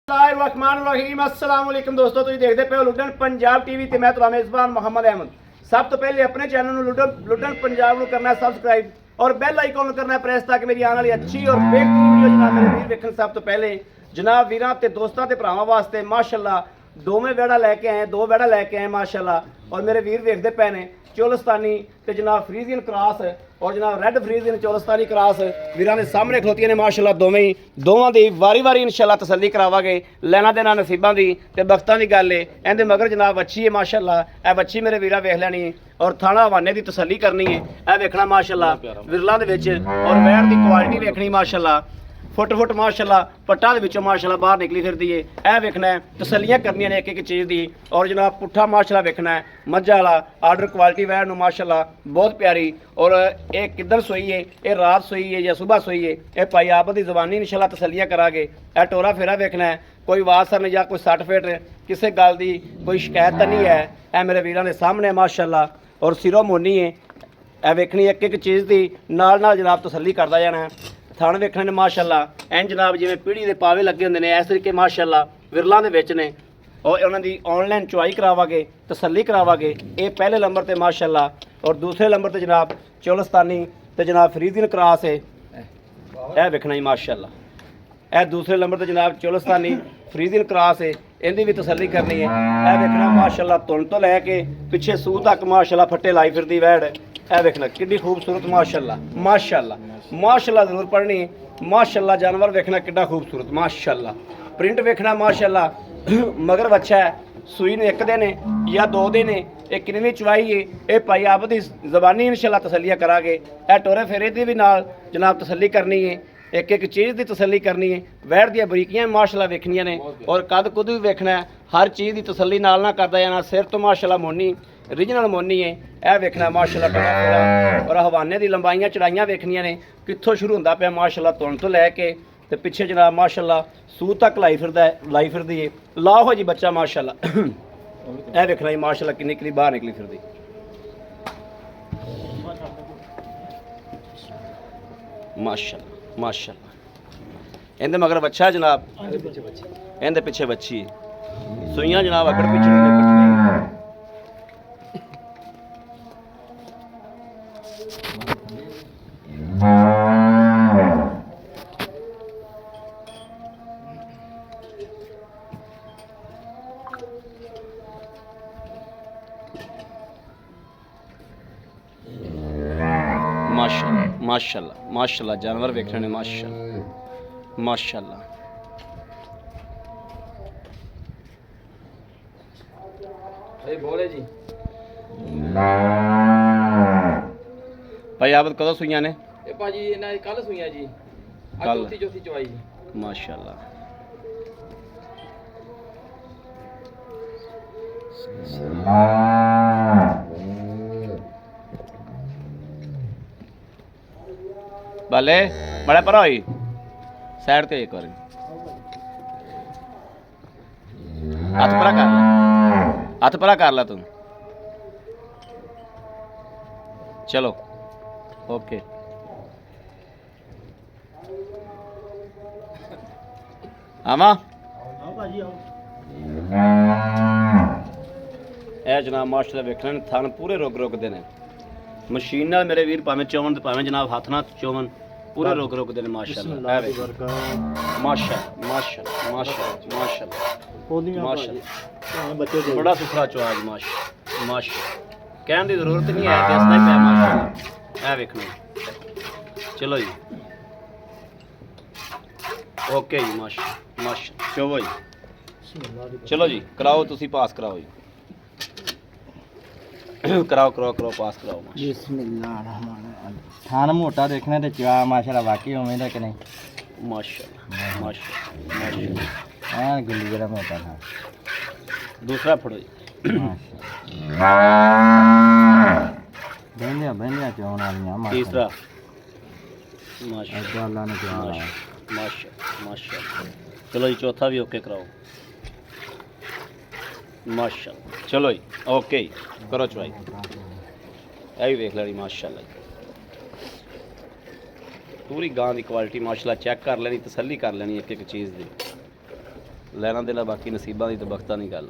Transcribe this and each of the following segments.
अस्सलाम वालेकुम दोस्तों, तुम देखते पे हो लुटन पंजाब टीवी ते मैं तुहाडा मेज़बान मोहम्मद अहमद। सब तो पहले अपने चैनल लुटन पंजाब को करना है सब्सक्राइब और बेल आइकन करना है प्रेस ताकि मेरी आने वाली अच्छी और बेहतरीन वीडियो जनाब मेरे वीर वेखण। सब तो पहले जनाब वीरां ते दोस्तां ते भरावां वास्ते माशाअल्लाह दोवें वेड़ा लैके आए, दो वेड़ा लैके आए माशाअल्लाह। और मेरे वीर वेखते पे ने चोलस्तानी ते जनाब फ्रीजियन क्रॉस और जनाब रेड फ्रीजियन चोलस्तानी क्रॉस वीरां दे सामने खलोतियां ने माशाअल्लाह। दोवां दी वारी वारी इंशाअल्लाह तसल्ली करावांगे। लैना देना नसीबां दी ते बख्तां दी गल है। इहदे मगर जनाब अच्छी है माशाअल्लाह। ए बच्ची मेरे वीरा वेख लैनी है और थाना हवाने की तसल्ली करनी है। ए वेखना माशाअल्लाह विरलां दे विच और वैड़ दी क्वालिटी वेखनी माशाअल्लाह। फुट फुट माशाअल्लाह पट्टा दे विचों माशाअल्लाह बाहर निकली फिरदी है। ए वेखना है तसल्लियां करनियां ने एक एक चीज़ दी। और जनाब पुट्ठा माशाअल्लाह वेखना है मज्झा वाला आर्डर क्वालिटी वैड़ नूं माशाअल्लाह बहुत प्यारी। और ये किधर सोई है, ये रात सोई है या सुबह सोई है, ये भाई आप दी जबानी इंशाअल्लाह तसल्लियां करांगे। ए टोरा फेरा वेखना है कोई वासर या कोई सट फेट किसी गल की कोई शिकायत तो नहीं है। ए मेरे वीरां दे सामने माशाअल्लाह और सिरों मोनी है। ए वेखनी एक एक चीज़ की नाल नाल जनाब तसल्ली करदा जाना है। थान वेखने ने माशाअल्लाह एन जनाब जिवें पीढ़ी के पावे लगे होंदे ने इस तरीके माशाअल्लाह विरलां दे विच ने। और उन्हां दी ऑनलाइन चुआई करावांगे तसल्ली करावांगे। ये पहले नंबर ते माशाअल्लाह और दूसरे नंबर ते जनाब चोलस्तानी ते जनाब फ्रीजियन क्रॉस है। यह वेखना ही माशाअल्लाह। यह दूसरे नंबर ते जनाब चोलस्तानी फ्रीजियन क्रॉस है, इहदी भी तसल्ली करनी है। यह वेखना माशाअल्लाह तुन तो लैके पिछे सूह तक माशाअल्लाह फट्टे लाई फिरदी वैड़। यह वेखना किड्डी खूबसूरत माशाअल्लाह माशाअल्लाह माशाअल्लाह जरूर पढ़नी माशाअल्लाह। जानवर वेखना किड्डा खूबसूरत माशाअल्लाह। प्रिंट वेखना माशाअल्लाह। मगर बच्चा है सूई ने एक दिन है या दो दिन है, एक किनवी चुवाई है। ये भाई आप दी जबानी इंशाअल्लाह तसल्लियां करांगे। ए टोरे फेरे दी भी नाल जनाब तसल्ली करनी है, एक एक चीज़ की तसल्ली करनी है। वैड़ दी बरीकियां माशाअल्लाह वेखनियां ने और कद कुद भी वेखना है। हर चीज़ की तसल्ली नाल ना करदा जाना। सिर तो माशाअल्लाह मोनी ओरिजिनल मोनी है। यह वेखना माशाअल्लाह टोरा और हवाने की लंबाइयां चढ़ाइयां वेखनियां ने कित्थों शुरू होंदा पिया माशाअल्लाह तुन तो लैके ते पिछे जनाब माशाअल्लाह सूह तक लाई फिरदी है। लाओ जी बच्चा माशाअल्लाह। यह वेखना जी माशाअल्लाह किन्नी किन्नी बाहर निकली फिरदी माशाअल्लाह माशाअल्लाह। इहदे मगर बच्चा है जनाब, इहदे पिछे बच्ची है। सुइयां जनाब अगड़ पिछे ने माशाअल्लाह माशाअल्लाह माशाअल्लाह। जानवर वेखने ने माशाअल्लाह माशाअल्लाह। बोले जी भाई आप कदों सुइयां ने? भाजी इन्हां कल सुइयां जी, कल चौथी चवाई माशाअल्लाह। भले बड़ा पर होई साइड ते एक बार हाथ परा कर ला, हाथ परा कर ला तू। चलो ओके। आवा ए जनाब माशाअल्लाह वेखने थान पूरे रोक रोकते हैं। मशीन नाल मेरे वीर भावें चौवन भावें जनाब हाथ नाल चौवन पूरे रोक रोकते हैं माशाअल्लाह। माशाअल्लाह माशाअल्लाह माशाअल्लाह माशाअल्लाह माशाअल्लाह। बड़ा सुथरा चौज माशाअल्लाह माशाअल्लाह। कहने की जरूरत नहीं है, दसदा ही पिया माशाअल्लाह। ए वेखना चलो जी ओके जी माशाअल्लाह माशाअल्लाह। चलो जी चलो जी कराओ तुसी पास कराओ जी। कराओ कराओ कराओ पास कराओ। बिस्मिल्लाह। थान मोटा देखना तो चवा माशाअल्लाह वाकई उम्मीद है कि नहीं? माशाअल्लाह माशाअल्लाह माशाअल्लाह। हाँ गुल्ली जरा मोटा था। दूसरा फड़ो जी। बहनिया चौन वालियां। तीसरा माशाअल्लाह अल्लाह ने चवा माशाअल्लाह माशाअल्लाह। चलो जी चौथा भी ओके कराओ माशाअल्लाह। चलो जी ओके करो चवाई। यह भी वेख ली माशाअल्लाह। पूरी गां की क्वालिटी माशाल्लाह चेक कर लेनी, तसल्ली कर लेनी एक एक चीज़ की। ਲੈਣਾ ਦੇਣਾ ਬਾਕੀ ਨਸੀਬਾਂ ਦੀ ਤੇ ਬਖਤਾਂ ਦੀ ਗੱਲ।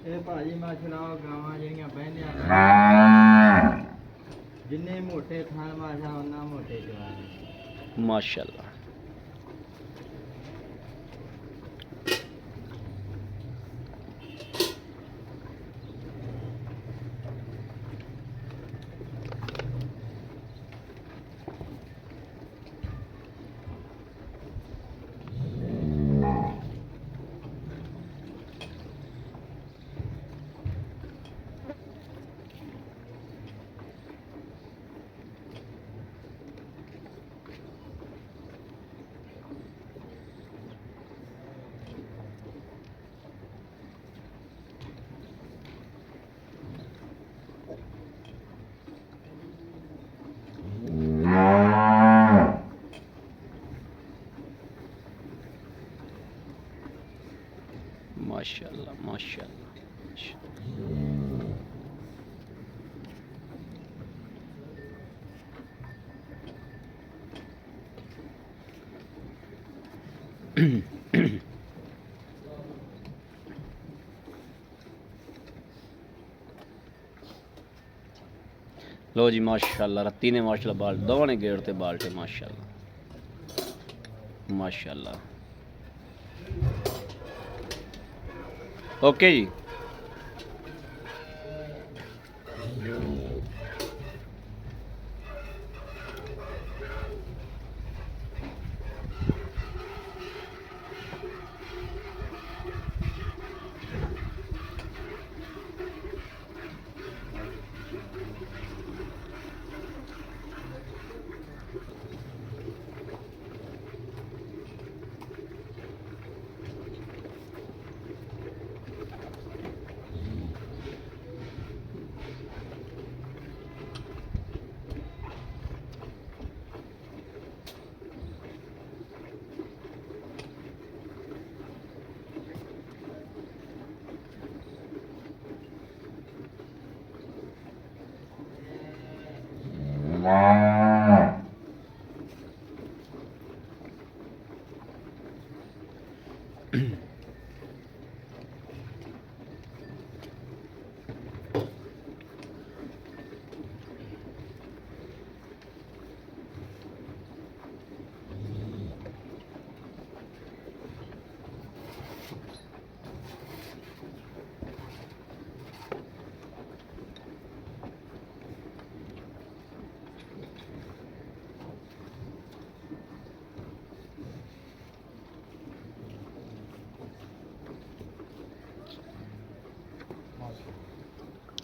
ਇਹ ਭਾਜੀ ਮਾਸ਼ਾਅੱਲਾ ਗਾਵਾਂ ਜਿਹੜੀਆਂ ਬਹਿੰਦੀਆਂ ਜਿੰਨੇ ਮੋਟੇ ਥਾਂ ਮਾਸ਼ਾ ਉਹਨਾਂ ਮੋਟੇ ਜਵਾਨ ਮਾਸ਼ਾਅੱਲਾ। माशाल्लाह माशाल्लाह। लो जी माशाल्लाह रत्ती ने माशाल्लाह बाल दोवां ने गेड़ ते बाल्टे माशाल्लाह माशाल्लाह। ओके जी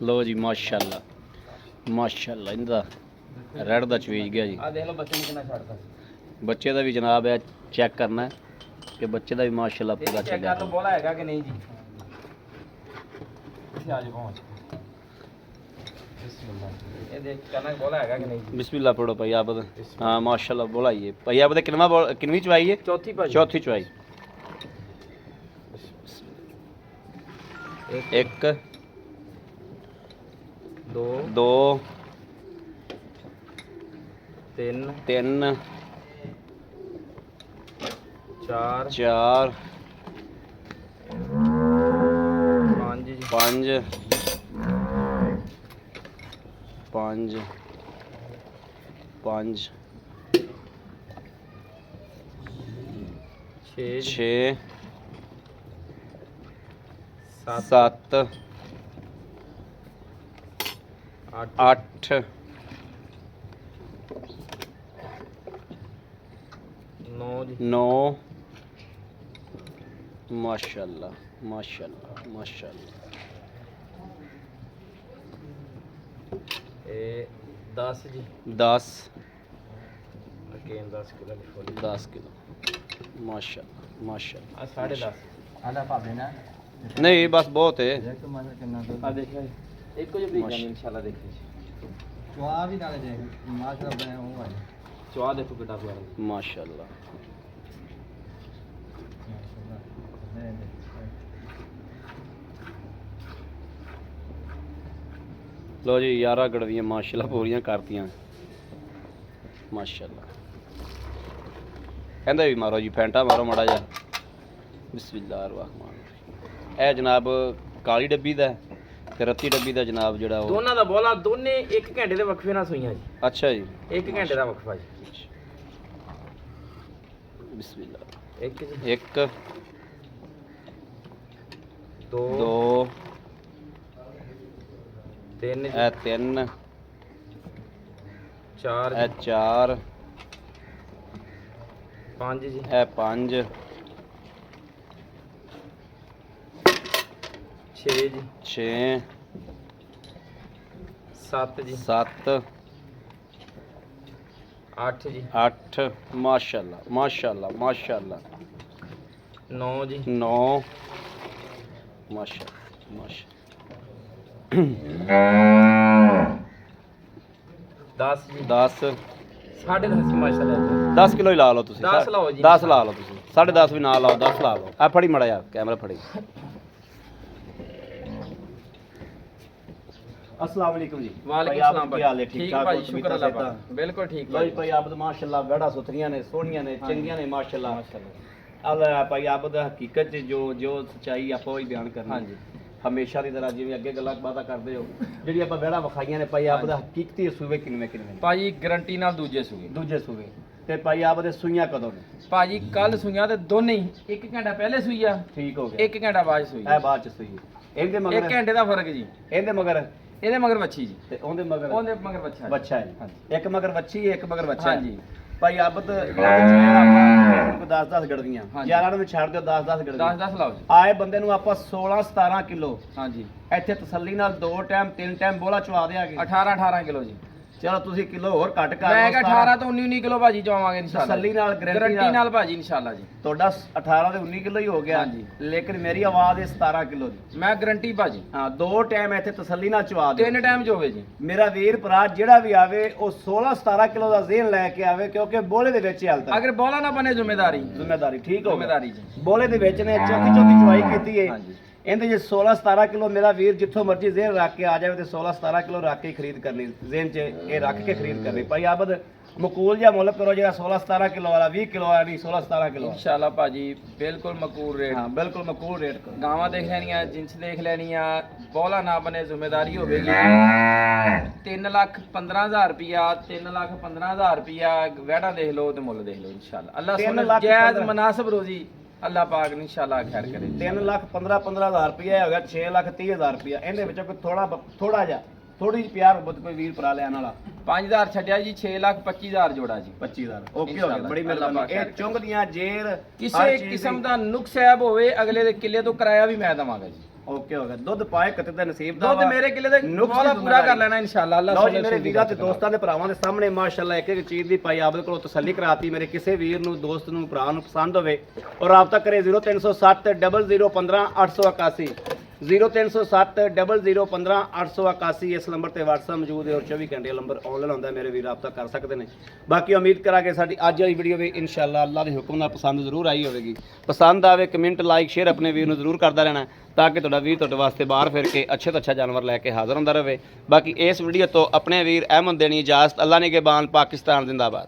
लो जी माशाल्लाह माशाल्लाह इंदा रेड दा चवीज गया जी। ਆ ਦੇਖ ਲਓ ਬੱਚੇ ਨੂੰ ਕਿੰਨਾ ਛੱਡਦਾ बच्चे का भी जनाब है चेक करना है कि बच्चे का भी माशाल्लाह पूरा ਚੈੱਕ ਕਰ ਲਓ ਬੋਲਾ ਹੈਗਾ ਕਿ ਨਹੀਂ ਜੀ। ਇੱਥੇ ਆ ਜਾਓ ਪਹੁੰਚ ਬਿਸਮਿल्लाह ਇਹ ਦੇਖ ਕਰਨਾ ਬੋਲਾ ਹੈਗਾ ਕਿ ਨਹੀਂ ਜੀ। बिस्मिल्लाह पढ़ो भाई आप हाँ माशाल्लाह बोलाइए भाई आप किनवी चवाई है? ਚੌਥੀ ਭਾਜੀ चौथी चवाई। एक दो ਤਿੰਨ तीन ਚਾਰ चार ਪੰਜ ਜੀ पाँच पाँच पाँच ਛੇ छे ਸੱਤ सत्त ਅੱਠ अठ ਨੌ ਜੀ नौ माशाल्लाह माशाल्लाह माशाल्लाह। ਇਹ 10 ਜੀ 10 ਅਗੇਨ 10 ਕਿਲੋ ਲਿਖੋ 10 किलो माशाल्लाह माशाल्लाह। ਆ 10.5 ਆਂਦਾ ਭਾਬੇ ਨਾ नहीं बस बहुत है। ਦੇਖ ਤੂੰ ਮਾਸ਼ਾ ਕਿੰਨਾ ਦੁੱਧ ਆ ਦੇਖਿਆ ਜੀ ਇੱਕੋ ਜਿਹਾ ਬਰੀਕਾਂ ਨੇ ਇਨਸ਼ਾਅੱਲਾ ਦੇਖੀ ਜੀ ਚਵਾ ਵੀ ਨਾਲੇ ਦੇਖ ਮਾਸ਼ਾ ਬਣੇ ਉਹ ਆ ਚਵਾ ਦੇਖੋ ਕਿੱਡਾ ਪਿਆਰਾ माशाल्लाह ਲੋ ਜੀ ਯਾਰਾ ਗੜਵੀਆਂ ਮਾਸ਼ਾਅੱਲਾ ਪੂਰੀਆਂ ਕਰਤੀਆਂ ਮਾਸ਼ਾਅੱਲਾ। ਕਹਿੰਦੇ ਵੀ ਮਾਰੋ ਜੀ ਫੈਂਟਾ ਮਾਰੋ ਮਾੜਾ ਜਿਹਾ। ਬਿਸਮਿਲ੍ਲਾਹਿਰ ਰਹਿਮਾਨਿਰ ਰਹੀਮ। ਇਹ ਜਨਾਬ ਕਾਲੀ ਡੱਬੀ ਦਾ ਤੇ ਰੱਤੀ ਡੱਬੀ ਦਾ ਜਨਾਬ ਜਿਹੜਾ ਉਹ ਦੋਨਾਂ ਦਾ ਬੋਲਾ ਦੋਨੇ 1 ਘੰਟੇ ਦੇ ਵਕਫੇ ਨਾਲ ਸੂਈਆਂ ਜੀ। ਅੱਛਾ ਜੀ 1 ਘੰਟੇ ਦਾ ਵਕਫਾ ਜੀ। ਬਿਸਮਿਲ੍ਲਾ। ਇੱਕ ਜੀ 1 2 2 3 ਜੀ ਇਹ 3 4 ਇਹ 4 5 ਜੀ ਇਹ 5 6 ਜੀ 6 7 ਜੀ 7 8 ਜੀ 8 ਮਾਸ਼ਾਅੱਲਾ ਮਾਸ਼ਾਅੱਲਾ ਮਾਸ਼ਾਅੱਲਾ 9 ਜੀ 9 ਮਾਸ਼ਾਅੱਲਾ ਮਾਸ਼ਾਅੱਲਾ 10 ਜੀ 10 10.5 ਮਾਸ਼ਾਅੱਲਾ 10 ਕਿਲੋ ਹੀ ਲਾ ਲਓ ਤੁਸੀਂ 10 ਲਾਓ ਜੀ। 10 ਲਾ ਲਓ ਤੁਸੀਂ 10.5 ਵੀ ਨਾ ਲਾਓ 10 ਲਾ ਲਓ ਆ ਫੜੀ ਮੜਾ ਯਾਰ ਕੈਮਰਾ ਫੜੀ। अस्सलाम वालेकुम जी। वालेकुम भाई, सलाम आप क्या हाल है? ठीक ठीक ठाक भाई हो? शुक्र अल्लाह का बिल्कुल ठीक लो जी भाई भाई आप तो माशाल्लाह बड़ा सुथरियां ने सोहणियां ने हाँ चंगियां ने माशाल्लाह माशाअल्लाह अल्लाह भाई आप दा हकीकत च जो जो सच्चाई आप वही बयान करनी हाँ जी हमेशा ਦੀ ਤਰ੍ਹਾਂ ਜਿਵੇਂ ਅੱਗੇ ਗੱਲਾਂ ਬਾਤਾਂ ਕਰਦੇ ਹੋ ਜਿਹੜੀ ਆਪਾਂ ਵਿਹੜਾ ਵਿਖਾਈਆਂ ਨੇ ਭਾਈ ਆਪ ਦਾ ਹਕੀਕਤੀ ਸੂਵੇ ਕਿੰਨੇ ਕਿੰਨੇ ਨੇ ਭਾਜੀ ਗਰੰਟੀ ਨਾਲ ਦੂਜੇ ਸੂਏ ਦੂਜੇ ਸੂਵੇ ਤੇ ਭਾਈ ਆਪ ਦੇ ਸੂਈਆਂ ਕਦੋਂ ਨੇ ਭਾਜੀ ਕੱਲ ਸੂਈਆਂ ਤੇ ਦੋਨੇ ਹੀ 1 ਘੰਟਾ ਪਹਿਲੇ ਸੂਈ ਆ ਠੀਕ ਹੋ ਗਿਆ 1 ਘੰਟਾ ਬਾਅਦ ਸੂਈ ਇਹ ਬਾਅਦ ਚ ਸੂਈ ਇਹਦੇ 1 ਮਗਰ ਘੰਟੇ ਦਾ ਫਰਕ ਜੀ ਇਹਦੇ ਮਗਰ ਇਹਦੇ ਮਗਰ ਵੱਛੀ ਜੀ ਤੇ ਉਹਦੇ ਮਗਰ ਉਹਦੇ ਮਗਰ ਵੱਛਾ ਬੱਚਾ ਹੈ ਹਾਂਜੀ ਇੱਕ ਮਗਰ ਵੱਛੀ ਇੱਕ ਮਗਰ ਬੱਚਾ ਹਾਂਜੀ ਭਾਈ ਆਬਦ 10-10 ਗੜਦੀਆਂ ਹਾਂਜੀ। 11 ਨੂੰ ਵੀ ਛੱਡ ਦਿਓ 10-10 ਗੜਦੀਆਂ 10 ਲਾਓ ਜੀ ਆਏ ਬੰਦੇ ਨੂੰ ਆਪਾਂ 16-17 ਕਿਲੋ ਹਾਂਜੀ ਇੱਥੇ ਤਸੱਲੀ ਨਾਲ 2 ਟਾਈਮ 3 ਟਾਈਮ ਬੋਲਾ ਚਵਾ ਦੇਾਂਗੇ 18 ਕਿਲੋ ਜੀ ਚਲੋ ਤੁਸੀਂ ਕਿਲੋ ਹੋਰ ਘੱਟ ਕਰ ਮੈਂ ਲਓ ਕਿਹਾ 18 ਤੋਂ 19 ਕਿਲੋ ਭਾਜੀ ਚਵਾਵਾਂਗੇ ਇਨਸ਼ਾਅੱਲਾ ਤਸੱਲੀ ਨਾਲ ਗਰੰਟੀ ਗਾਰੰਟੀ ਨਾਲ ਭਾਜੀ ਇਨਸ਼ਾਅੱਲਾ ਜੀ ਤੁਹਾਡਾ 18 ਤੇ 19 ਕਿਲੋ ਹੀ ਹੋ ਗਿਆ ਹਾਂਜੀ। ਲੇਕਿਨ ਮੇਰੀ ਆਵਾਜ਼ ਹੈ 17 ਕਿਲੋ ਦੀ ਮੈਂ ਗਰੰਟੀ ਭਾਜੀ ਹਾਂ 2 ਟਾਈਮ ਇੱਥੇ ਤਸੱਲੀ ਨਾਲ ਚਵਾ ਦਿਓ 3 ਟਾਈਮ ਚ ਹੋਵੇ ਜੀ ਮੇਰਾ ਵੀਰ ਭਰਾ ਜਿਹੜਾ ਵੀ ਆਵੇ ਉਹ 16-17 ਕਿਲੋ ਦਾ ਜ਼ੇਨ ਲੈ ਕੇ ਆਵੇ ਕਿਉਂਕਿ ਬੋਲੇ ਦੇ ਵਿੱਚ ਹੀ ਹਾਲਤ ਅਗਰ ਬੋਲਾ ਨਾ ਬਣੇ ਜ਼ਿੰਮੇਦਾਰੀ ਜ਼ਿੰਮੇਦਾਰੀ ਠੀਕ ਹੋ ਗਿਆ ਜ਼ਿੰਮੇਦਾਰੀ ਜੀ ਬੋਲੇ ਦੇ ਵਿੱਚ ਨੇ ਚੌਕੀ ਚਵਾਈ ਕੀਤੀ ਹੈ ਹਾਂਜੀ ਇਹਦੇ ਜੇ 16-17 ਕਿਲੋ ਮੇਰਾ ਵੀਰ ਜਿੱਥੋਂ ਮਰਜ਼ੀ ਜ਼ੇਨ ਰੱਖ ਕੇ ਆ ਜਾਵੇ ਤੇ 16-17 ਕਿਲੋ ਰੱਖ ਕੇ ਖਰੀਦ ਕਰਨੀ ਜ਼ੇਨ 'ਚ ਇਹ ਰੱਖ ਕੇ ਖਰੀਦ ਕਰਨੀ ਭਾਈ ਆਬਦ ਮਕੂਲ ਜਾਂ ਮੁੱਲ ਕਰੋ ਜਿਹੜਾ 16-17 ਕਿਲੋ ਵਾਲਾ 20 ਕਿਲੋ ਵਾਲਾ ਨਹੀਂ 16-17 ਕਿਲੋ ਇਨਸ਼ਾਅੱਲਾ ਭਾਜੀ ਬਿਲਕੁਲ ਮਕੂਲ ਰੇਟ ਹਾਂ ਬਿਲਕੁਲ ਮਕੂਲ ਰੇਟ ਕਰੋ ਗਾਵਾਂ ਦੇਖ ਲੈਣੀਆਂ ਜਿੰਸ ਦੇਖ ਲੈਣੀਆਂ ਬੋਲਾ ਨਾ ਬਣੇ ਜ਼ਿੰਮੇਦਾਰੀ ਹੋਵੇਗੀ 3,15,000 ਰੁਪਿਆ 3,15,000 ਰੁਪਿਆ ਵੈੜਾ ਦੇਖ ਲਓ ਤੇ ਮੁੱਲ ਦੇਖ ਲਓ ਇਨਸ਼ਾਅੱਲਾ ਅੱਲਾਹ ਤਿੰਨ ਸੁਣੇ ਲੱਖ ਜਾਇਜ਼ ਪੰਦਰਾਂ। ਮਨਾਸਬ ਰੋਜ਼ੀ ਅੱਲਾਹ ਪਾਕ ਇਨਸ਼ਾਅੱਲਾ ਖੈਰ ਕਰੇ 3,15,000 ਰੁਪਇਆ ਹੋ ਗਿਆ 6,30,000 ਰੁਪਇਆ ਇਹਦੇ ਵਿੱਚੋਂ ਕੋਈ ਥੋੜਾ ਜਿਹਾ ਥੋੜੀ ਜਿਹੀ ਪਿਆਰ ਮੁਹੱਬਤ ਕੋਈ ਵੀਰ ਭਰਾ ਲੈਣ ਵਾਲਾ 5,000 ਛੱਡਿਆ ਜੀ 6,25,000 ਜੋੜਾ ਜੀ 25,000 ਓਕੇ ਹੋ ਗਿਆ ਇਨਸ਼ਾਅੱਲਾ, ਬੜੀ ਅੱਲਾਹ ਮਿਹਰਬਾਨੀ ਪਾਕ ਇਹ ਖੈਰ ਚੁੰਗਦੀਆਂ ਜੇਰ ਹਰ ਕਿਸੇ ਚੀਜ਼ ਕਿਸਮ ਦੀ- ਦਾ ਨੁਕਸ ਐਬ ਹੋਵੇ ਅਗਲੇ ਦੇ ਕਿੱਲੇ ਤੋਂ ਕਿਰਾਇਆ ਵੀ ਮੈਂ ਦਵਾਂਗਾ ਜੀ ਓਕੇ ਹੋ ਗਿਆ ਦੁੱਧ ਪਾਏ ਕਿਤੇ ਦਾ ਨਸੀਬ ਦਾ ਦੁੱਧ ਵਾ। ਮੇਰੇ ਕਿੱਲੇ ਦਾ ਨੁਕਸ ਮੌਲਾ ਦੀ ਪੂਰਾ ਕਰ ਜ਼ਿੰਮੇਦਾਰੀ। ਲੈਣਾ ਇਨਸ਼ਾਅੱਲਾ ਅੱਲਾਹ ਲਓ ਜੀ ਸੁਣੇ ਮੇਰੇ ਸੁਣੀ ਵੀਰਾਂ ਤੇ ਬਰਕਤ ਦੋਸਤਾਂ ਦੇ ਭਰਾਵਾਂ ਦੇ ਸਾਹਮਣੇ ਮਾਸ਼ਾਅੱਲਾ ਇੱਕ ਇੱਕ ਚੀਜ਼ ਦੀ ਭਾਈ ਆਪਦੇ ਕੋਲੋਂ ਤਸੱਲੀ ਕਰਾਤੀ ਮੇਰੇ ਕਿਸੇ ਵੀਰ ਨੂੰ ਦੋਸਤ ਨੂੰ ਭਰਾ ਨੂੰ ਪਸੰਦ ਹੋਵੇ ਔਰ ਰਾਬਤਾ ਕਰੇ 0307 0015 881 0307 0015 881 ਇਸ ਨੰਬਰ ਤੇ WhatsApp ਮੌਜੂਦ ਹੈ ਔਰ 24 ਘੰਟੇ ਨੰਬਰ ਆਨਲਾਈਨ ਹੁੰਦਾ ਮੇਰੇ ਵੀਰ ਰਾਬਤਾ ਕਰ ਸਕਦੇ ਨੇ ਬਾਕੀ ਉਮੀਦ ਕਰਾਂਗੇ ਸਾਡੀ ਅੱਜ ਵਾਲੀ ਵੀਡੀਓ ਵੀ ਇਨਸ਼ਾਅੱਲਾ ਅੱਲਾਹ ਦੇ ਹੁਕਮ ਨਾਲ ਪਸੰਦ ਜ਼ਰੂਰ ਆਈ ਹੋਵੇਗੀ ਪਸੰਦ ਆਵੇ ਕਮੈਂਟ ਲਾਈਕ ਸ਼ੇਅਰ ਆਪਣੇ ਵੀਰ ਨੂੰ ਜ਼ਰੂਰ ਕਰਦਾ ਰਹਿਣਾ ਤਾਂ ਕਿ ਤੁਹਾਡਾ ਵੀਰ ਤੁਹਾਡੇ ਵਾਸਤੇ ਬਾਹਰ ਫਿਰ ਕੇ ਅੱਛੇ ਤੋਂ ਅੱਛਾ ਜਾਨਵਰ ਲੈ ਕੇ ਹਾਜ਼ਰ ਹੁੰਦਾ ਰਹੇ ਬਾਕੀ ਇਸ ਵੀਡੀਓ ਤੋਂ ਆਪਣੇ ਵੀਰ ਅਹਿਮਦ ਦੇਣੀ ਇਜਾਜ਼ਤ ਅੱਲਾਹ ਨੇ ਕੇ ਬਾਨ ਪਾਕਿਸਤਾਨ ਜ਼ਿੰਦਾਬਾਦ।